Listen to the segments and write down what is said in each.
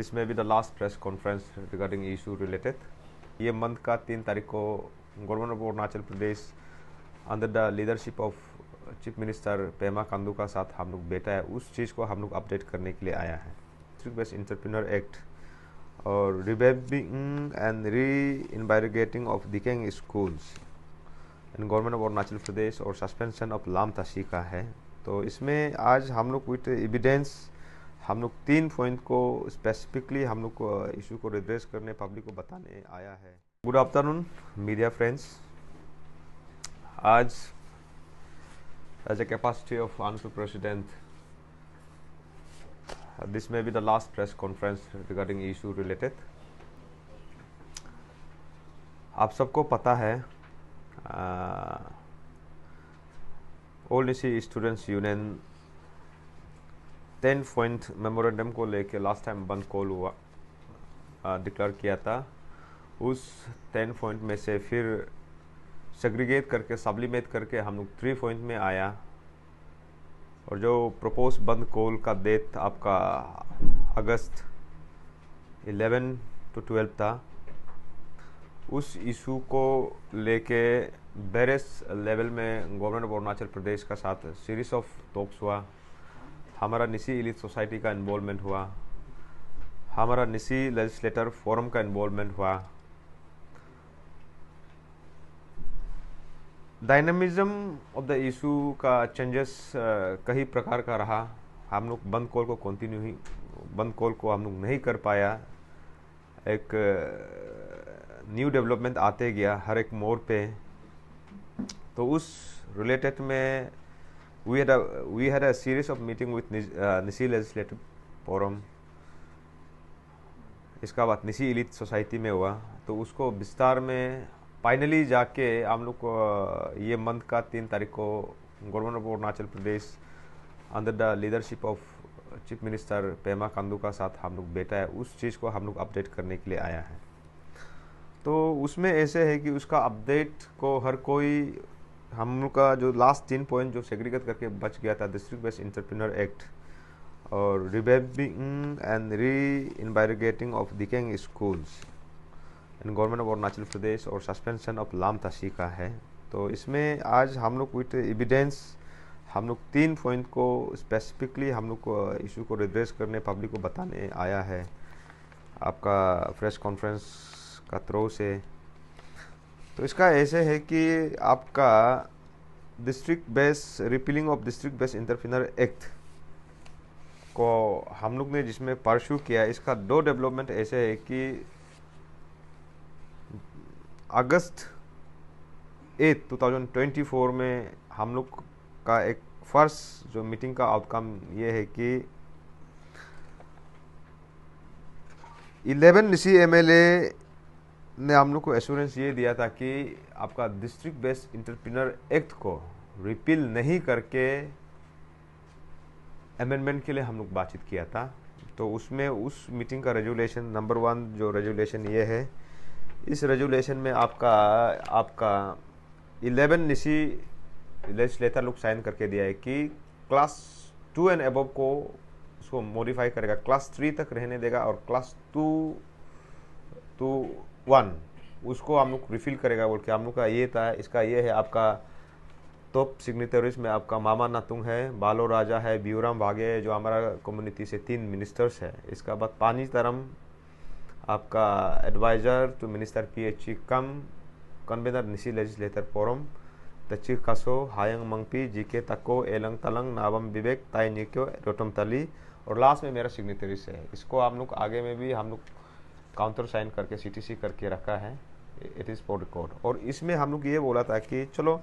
This may be the last press conference regarding issue related. ये month का 3 तारीख को government of Arunachal Pradesh under the leadership of chief minister Pema Khandu का साथ हम लोग बैठा है, उस चीज़ को हम लोग अपडेट करने के लिए आया है। डिस्ट्रिक्ट बेस्ड एंटरप्रेन्योर एक्ट और reviving and reinvigorating of Dikheng schools in government of Arunachal Pradesh और सस्पेंशन ऑफ लाम ताशी का है। तो इसमें आज हम लोग विथ एविडेंस हम लोग 3 पॉइंट को स्पेसिफिकली हम लोग को इशू को रिड्रेस करने पब्लिक को बताने आया है। Good afternoon media friends. आज as a capacity of honourable president, this may be the last press conference regarding issue related. आप सबको पता है all Nyishi students union 10 point memorandum को लेके लास्ट टाइम बंद कॉल हुआ डिक्लेयर किया था। उस 10 पॉइंट में से फिर सेग्रीगेट करके सब्लिमेट करके हम लोग 3 पॉइंट में आया, और जो प्रपोज बंद कॉल का डेट आपका अगस्त 11 to 12 था। उस इशू को लेके वेरियस लेवल में गवर्नमेंट ऑफ अरुणाचल प्रदेश का साथ सीरीज ऑफ टॉक्स हुआ। हमारा निसी एलीट सोसाइटी का इन्वॉल्वमेंट हुआ, हमारा निसी लेजिस्लेटर फोरम का इन्वॉल्वमेंट हुआ। डायनामिज्म ऑफ द इशू का चेंजेस कई प्रकार का रहा। हम लोग बंद कॉल को कंटिन्यू ही बंद कॉल को हम लोग नहीं कर पाया। एक न्यू डेवलपमेंट आते गया हर एक मोड़ पे। तो उस रिलेटेड में we had a series of meeting with Nyishi legislative forum. इसका बाद निसी एलीट सोसाइटी में हुआ, तो उसको विस्तार में फाइनली जाके हम लोग को ये मंथ का 3 तारीख को government of Arunachal Pradesh under the leadership of chief minister Pema Khandu का साथ हम लोग बैठा है, उस चीज़ को हम लोग अपडेट करने के लिए आया है। तो उसमें ऐसे है कि उसका अपडेट को हर कोई हम लोग का जो लास्ट 3 पॉइंट जो सेग्रीगेट करके बच गया था, डिस्ट्रिक्ट बेस्ड एंटरप्रेन्योर एक्ट और reviving and reinvigorating of Dikheng schools in government of Arunachal Pradesh और सस्पेंशन ऑफ लाम ताशी का है। तो इसमें आज हम लोग विथ एविडेंस हम लोग 3 पॉइंट को स्पेसिफिकली हम लोग को इशू को रिड्रेस करने पब्लिक को बताने आया है आपका प्रेस कॉन्फ्रेंस का थ्रू से। तो इसका ऐसे है कि आपका district base repealing of district base entrepreneur act को हम लोग ने जिसमें परस्यू किया, इसका 2 डेवलपमेंट ऐसे है कि अगस्त 8, 2024 में हम लोग का एक फर्स्ट जो मीटिंग का आउटकम ये है कि 11 निसी एमएलए ने हम लोग को एश्योरेंस ये दिया था कि आपका डिस्ट्रिक्ट बेस्ड एंटरप्रेन्योर एक्ट को रिपील नहीं करके अमेंडमेंट के लिए हम लोग बातचीत किया था। तो उसमें उस मीटिंग का रेजुलेशन नंबर 1 जो रेजुलेशन ये है, इस रेजुलेशन में आपका 11 निसी लेजिस्लेटर लोग साइन करके दिया है कि क्लास 2 एंड अबव को उसको मॉडिफाई करेगा, क्लास 3 तक रहने देगा, और क्लास 2 to 1 उसको हम लोग रिफिल करेगा बोल के हम लोग का ये था। इसका ये है आपका टॉप सिग्नेटरीज में आपका मामा नातुंग है, बालो राजा है, ब्यूराम भागे जो हमारा कम्युनिटी से 3 मिनिस्टर्स है। इसका बाद पानी तरम आपका adviser to minister PHC cum convener Nyishi legislator forum Techi Kaso Hayang Mangfi G K Tako Elang Talang नावम विवेक ताई निक्यो रोटम तली, और लास्ट में मेरा सिग्नेटरीज है। इसको हम लोग आगे में भी हम लोग काउंटर साइन करके CTC करके रखा है, इट इज़ फॉर रिकॉर्ड। और इसमें हम लोग ये बोला था कि चलो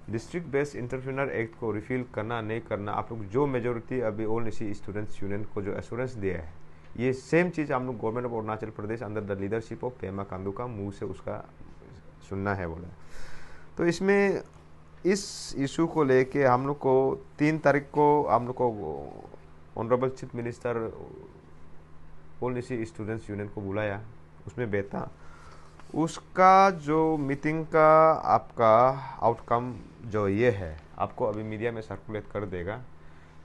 डिस्ट्रिक्ट बेस्ड एंटरप्रेन्योर एक्ट को रिफिल करना नहीं करना, आप लोग जो मेजोरिटी अभी ओल्ड निसी स्टूडेंट्स यूनियन को जो एश्योरेंस दिया है, ये सेम चीज़ हम लोग government of Arunachal Pradesh under the leadership of Pema Khandu का मुंह से उसका सुनना है बोला। तो इसमें इस इशू को लेके हम लोग को 3 तारीख को हम लोग को honourable chief minister all Nyishi students union को बुलाया, उसमें बैठा। उसका जो मीटिंग का आपका आउटकम जो ये है, आपको अभी मीडिया में सर्कुलेट कर देगा।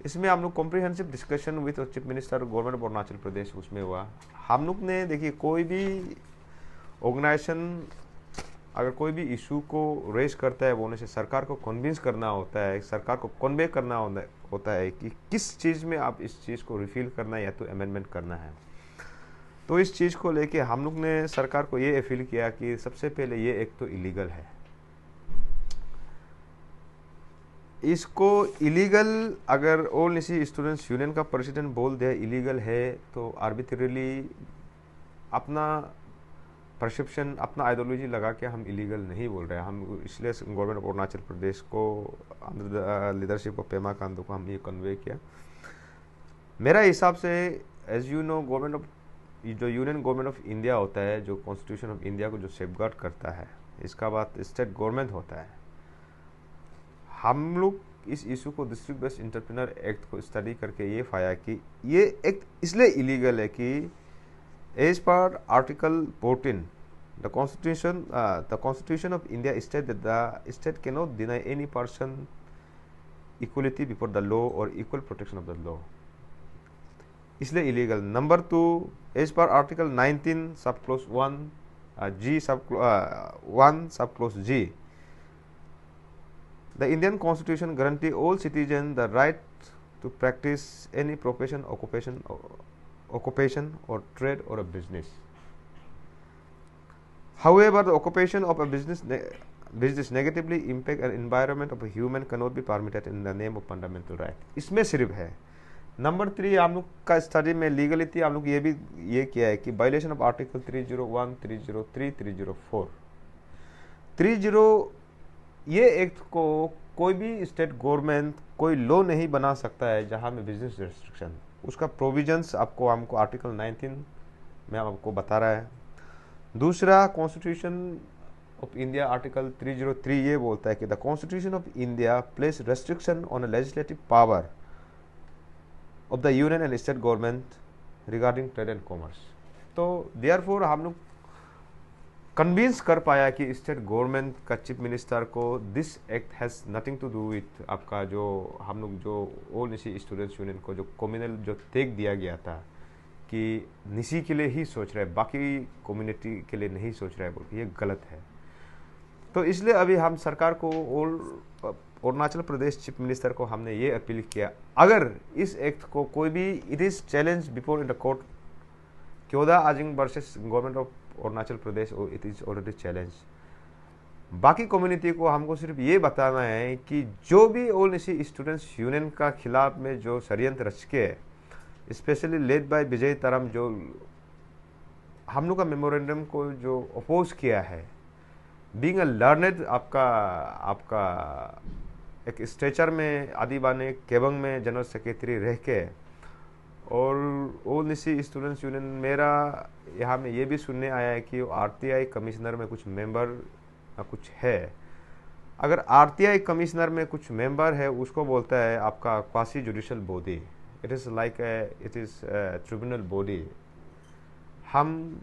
इसमें हम लोग comprehensive discussion with chief minister government of Arunachal Pradesh उसमें हुआ। हम लोग ने देखिए कोई भी ऑर्गेनाइजेशन अगर कोई भी इशू को रेज करता है वो उन्हें से सरकार को कन्विंस करना होता है, सरकार को कन्वे करना होता है कि किस चीज़ में आप इस चीज़ को रिफिल करना है या तो अमेंडमेंट करना है। तो इस चीज़ को लेके हम लोग ने सरकार को ये अपील किया कि सबसे पहले ये एक तो इलीगल है, इसको इलीगल अगर ऑल निसी स्टूडेंट्स यूनियन का प्रेसिडेंट बोल दे इलीगल है तो आर्बिट्रेरली अपना परसेप्शन अपना आइडियोलॉजी लगा के हम इलीगल नहीं बोल रहे हैं। हम इसलिए गवर्नमेंट ऑफ अरुणाचल प्रदेश को under leadership of Pema Khandu को हम ये कन्वे किया। मेरा हिसाब से as you know government of जो यूनियन गवर्नमेंट ऑफ इंडिया होता है, जो कॉन्स्टिट्यूशन ऑफ इंडिया को जो सेफगार्ड करता है, इसका बात स्टेट गवर्नमेंट होता है। हम लोग इस इशू को डिस्ट्रिक्ट बेस्ड एंटरप्रेन्योर एक्ट को स्टडी करके ये पाया कि ये एक्ट इसलिए इलीगल है कि as per article 14 the constitution of India states that the state cannot deny any person equality before the law or equal protection of the law, इसलिए इलीगल। नंबर 2 as per article 19 sub clause 1 G sub 1 sub clause G, the Indian constitution guarantee all citizens the right to practice any profession, occupation or trade or a business. However, the occupation of a business negatively impact an environment of a human cannot be permitted in the name of fundamental right. इसमें सिर्फ है। Number 3 हम लोग का study में legality हम लोग ये किया है कि वायलेशन ऑफ आर्टिकल 301, 303, 304, 30 ये एक्ट को कोई भी स्टेट गवर्नमेंट कोई लॉ नहीं बना सकता है जहां में बिजनेस रेस्ट्रिक्शन, उसका प्रोविजंस आपको हमको आर्टिकल 19 में आपको बता रहा है। दूसरा कॉन्स्टिट्यूशन ऑफ इंडिया आर्टिकल 303 ये बोलता है कि the constitution of India place restriction on a legislative power of the union and state government regarding trade and commerce. तो देयरफॉर हम लोग कन्विंस कर पाया कि स्टेट गवर्नमेंट का चीफ मिनिस्टर को this act has nothing to do with आपका जो हम लोग जो ऑल निसी स्टूडेंट्स यूनियन को जो कम्युनल जो टेक दिया गया था कि निसी के लिए ही सोच रहे हैं, बाकी कम्युनिटी के लिए नहीं सोच रहे हैं, बोल के ये गलत है। तो इसलिए अभी हम सरकार को अरुणाचल प्रदेश चीफ मिनिस्टर को हमने ये अपील किया, अगर इस एक्ट को कोई भी it is challenge before in the court Kyoda Ajing versus government of Arunachal Pradesh, it is already challenge. बाकी कम्युनिटी को हमको सिर्फ ये बताना है कि जो भी ऑल निसी स्टूडेंट्स यूनियन का खिलाफ में जो षड्यंत्र रच के स्पेशली लेड बाय विजय तारम जो हम लोग का मेमोरेंडम को जो अपोज किया है, बीइंग अ लर्नेड आपका एक स्ट्रेचर में आदिबाने केबंग में जनरल सेक्रेटरी रह के और ऑल निसी स्टूडेंट्स यूनियन मेरा यहाँ में ये भी सुनने आया है कि आरटीआई कमिश्नर में कुछ मेंबर कुछ है। अगर आरटीआई कमिश्नर में कुछ मेंबर है उसको बोलता है आपका quasi judicial body, it is like it is tribunal body. हम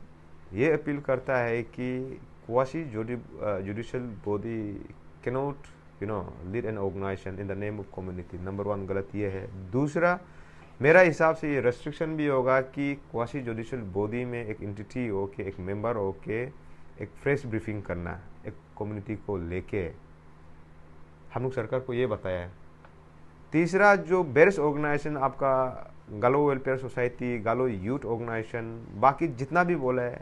ये अपील करता है कि quasi judicial body cannot lead an organization in the name of community. Number 1 गलत ये है। दूसरा मेरा हिसाब से ये रेस्ट्रिक्शन भी होगा कि क्वासी जुडिशियल बॉडी में एक एंटिटी हो के एक मेंबर हो के एक फ्रेश ब्रीफिंग करना एक कम्युनिटी को लेके, हम लोग सरकार को ये बताया है। तीसरा जो बेरस ऑर्गेनाइजेशन आपका गालो वेलफेयर सोसाइटी, गालो यूथ ऑर्गेनाइजेशन, बाकी जितना भी बोला है,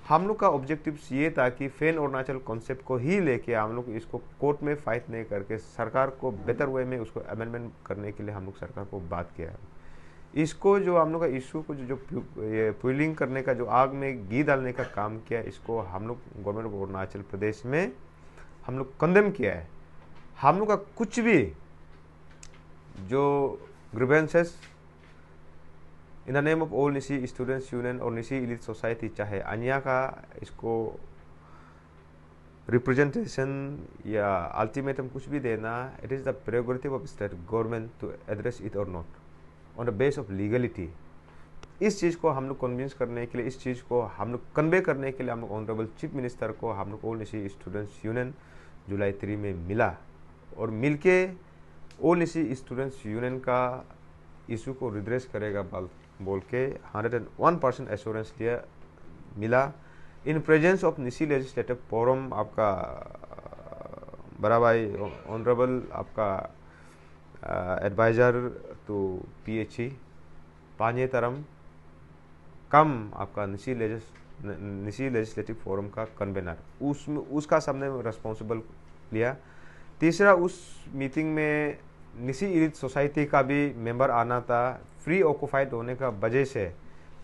हम लोग का ऑब्जेक्टिव ये था कि फैन अरुणाचल कॉन्सेप्ट को ही लेके हम लोग इसको कोर्ट में फाइट नहीं करके सरकार को बेहतर वे में उसको अमेंडमेंट करने के लिए हम लोग सरकार को बात किया। इसको जो हम लोग का इशू को जो ये पुलिंग करने का जो आग में घी डालने का काम किया, इसको हम लोग गवर्नमेंट ऑफ अरुणाचल प्रदेश में हम लोग कंडेम किया है। हम लोग का कुछ भी जो grievances in the name of all Nyishi students union और निसी इलीट सोसाइटी, चाहे अन्य का इसको रिप्रेजेंटेशन या अल्टीमेटम कुछ भी देना, it is the prerogative of state government to address it और not on the base of legality. इस चीज़ को हम लोग कन्विंस करने के लिए, इस चीज़ को हम लोग कन्वे करने के लिए हम लोग ऑनरेबल चीफ मिनिस्टर को हम लोग ऑल निसी स्टूडेंट्स यूनियन जुलाई 3 में मिला और मिलके ऑल निसी स्टूडेंट्स यूनियन का इशू को रिड्रेस करेगा बोल के 101% एश्योरेंस लिया मिला in presence of Nyishi legislative forum. आपका बड़ा भाई ऑनरेबल आपका एडवाइज़र टू PHE पांजे तरम कम आपका निसी लेजिस्लेटिव फोरम का कन्वेनर, उसका सबने रिस्पॉन्सिबल लिया। तीसरा, उस मीटिंग में निसी इलिट सोसाइटी का भी मेंबर आना था। फ्री ऑक्यूपाइड होने का वजह से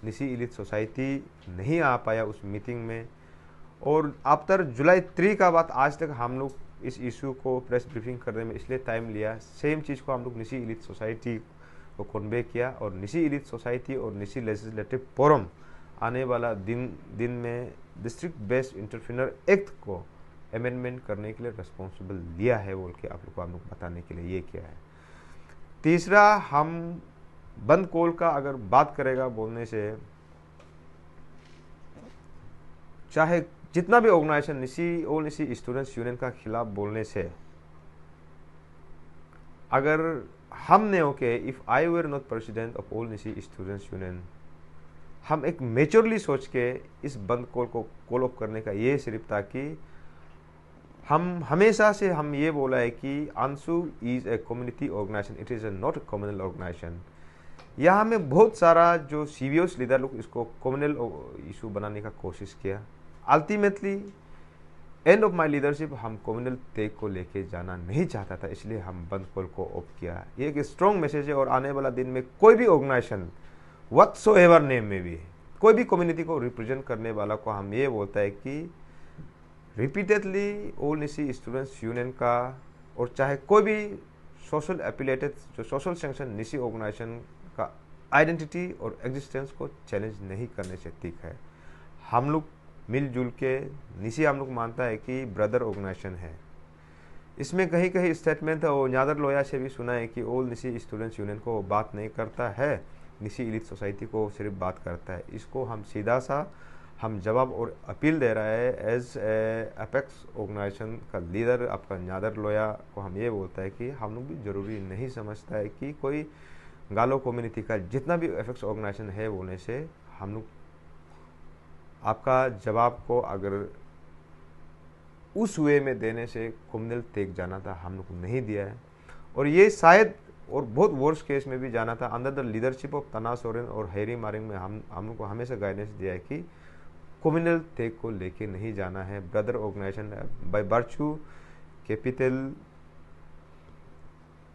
निसी इलिट सोसाइटी नहीं आ पाया उस मीटिंग में। और आफ्टर जुलाई 3 का बाद आज तक हम लोग इस इशू को प्रेस ब्रीफिंग करने में इसलिए टाइम लिया, सेम चीज़ को हम लोग निसी इलिट सोसाइटी को कन्वे किया। और निसी इलिट सोसाइटी और निसी लेजिस्लेटिव फोरम आने वाला दिन में डिस्ट्रिक्ट बेस्ड इंटरप्रेन्योर एक्ट को अमेंडमेंट करने के लिए रिस्पॉन्सिबल लिया है बोल के आप लोग को हम लोग बताने के लिए ये किया है। तीसरा, हम बंद कॉल का अगर बात करेगा बोलने से, चाहे जितना भी organisation all Nyishi students union का खिलाफ बोलने से, अगर हमने if I were not president of all Nyishi students union, हम एक मेच्योरली सोच के इस बंद कॉल को कॉल ऑफ करने का ये सिर्फ था कि हम हमेशा से हम ये बोला है कि आंसू is a community organization, it is a not a communal organization. यहाँ में बहुत सारा जो सीवियस लीडर लोग इसको कम्युनल इशू बनाने का कोशिश किया। Ultimately end of my leadership हम कम्युनल तेग को लेके जाना नहीं चाहता था, इसलिए हम बंद कॉल को ऑफ किया। ये एक स्ट्रॉन्ग मैसेज है। और आने वाला दिन में कोई भी ऑर्गेनाइजेशन व्हाटसोएवर नेम में भी कोई भी कम्युनिटी को रिप्रेजेंट करने वाला को हम ये बोलता है कि repeatedly all Nyishi students union का और चाहे कोई भी सोशल एफिलिएटेड जो सोशल सैंक्शन निसी ऑर्गेनाइजेशन का आइडेंटिटी और एग्जिस्टेंस को चैलेंज नहीं करने से ठीक है। हम लोग मिलजुल के निसी हम लोग मानता है कि ब्रदर ऑर्गेनाइजेशन है। इसमें कहीं कहीं स्टेटमेंट है और न्यादर लोया से भी सुना है कि ऑल निसी स्टूडेंट्स यूनियन को बात नहीं करता है, निसी इलिट सोसाइटी को सिर्फ बात करता है। इसको हम सीधा सा हम जवाब और अपील दे रहा है। एज अपेक्स ऑर्गेनाइजेशन का लीडर आपका न्यादर लोया को हम ये बोलता है कि हम लोग भी ज़रूरी नहीं समझता है कि कोई गालो कम्युनिटी का जितना भी अपेक्स ऑर्गेनाइजेशन है बोलने से हम लोग आपका जवाब को अगर उस वे में देने से कम्युनल तेग जाना था, हम लोग को नहीं दिया है। और ये शायद और बहुत वर्स्ट केस में भी जाना था। Under the leadership of Tana Soren और हैरी मारिंग में हम लोग को हमेशा गाइडेंस दिया है कि कम्युनल तेग को लेके नहीं जाना है। ब्रदर ऑर्गेनाइजेशन बाय बर्चू कैपिटल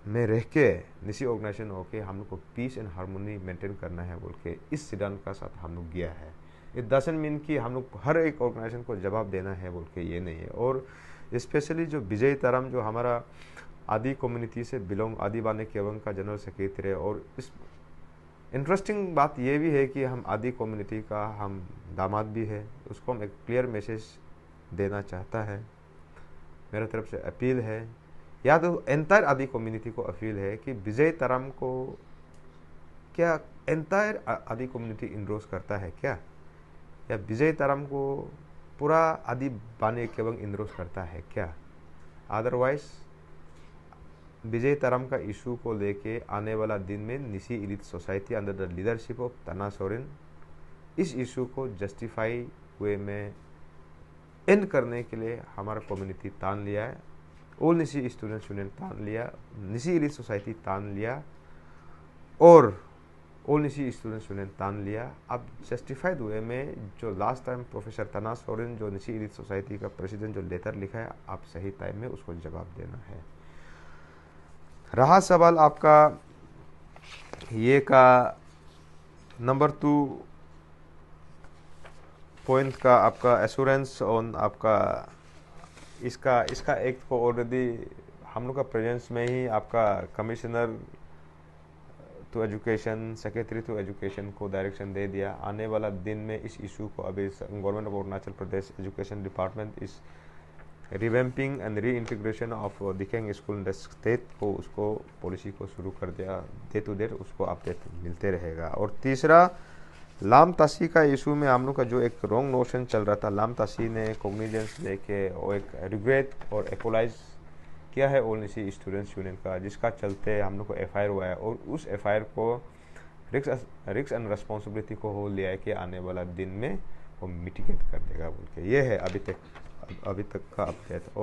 में रह के निसी ऑर्गेनाइजेशन होके हम लोग को पीस एंड हार्मोनी मेंटेन करना है बोल के इस सिद्धांत का साथ हम लोग गया है। इट डजंट मीन कि हम लोग हर एक ऑर्गेनाइजेशन को जवाब देना है बोल के ये नहीं है। और स्पेशली जो विजय तरम जो हमारा आदि कम्युनिटी से बिलोंग आदि बाने केवंग का जनरल सेक्रेटरी है। और इस इंटरेस्टिंग बात ये भी है कि हम आदि कम्युनिटी का हम दामाद भी है, उसको हम एक क्लियर मैसेज देना चाहता है। मेरे तरफ से अपील है, या तो एंटायर आदि कम्युनिटी को अपील है कि विजय तरम को क्या एंटायर आदि कम्युनिटी इनरोज करता है क्या, या विजय तरम को पूरा आदि बाने केवंग इनरोज करता है क्या। अदरवाइज विजय तरम का इशू को लेके आने वाला दिन में Nyishi elite society under the leadership of Tana Soren इस इशू को जस्टिफाई वे में एंड करने के लिए हमारा कम्युनिटी तान लिया है। ऑल निसी स्टूडेंट्स यूनियन तान लिया, निसी इलिट सोसाइटी तान लिया और ऑल निसी स्टूडेंट्स यूनियन तान लिया। अब जस्टिफाइड वे में जो लास्ट टाइम प्रोफेसर तना सोरेन जो निसी इलिट सोसाइटी का प्रेसिडेंट जो लेटर लिखा है, आप सही टाइम में उसको जवाब देना है। रहा सवाल आपका ये का नंबर 2 पॉइंट का आपका एश्योरेंस ऑन आपका इसका एक्ट को ऑलरेडी हम लोग का प्रेजेंस में ही आपका commissioner to education, secretary to education को डायरेक्शन दे दिया। आने वाला दिन में इस इशू को अभी government of Arunachal Pradesh education department इस revamping and reintegration of Dikheng school in the state को उसको पॉलिसी को शुरू कर दिया। डे टू डे उसको अपडेट मिलते रहेगा। और तीसरा, लाम तासी का इशू में हम लोग का जो एक रॉन्ग नोशन चल रहा था, लाम तासी ने कॉग्निजेंस लेके और एक रिग्रेट और एपोलाइज क्या है ऑल निशी स्टूडेंट्स यूनियन का, जिसका चलते हम लोग को FIR हुआ है, और उस FIR को रिस्क एंड रिस्पॉन्सिबिलिटी को हो लिया है कि आने वाला दिन में वो मिटिगेट कर देगा बोल के। ये है अभी तक का अपडेट।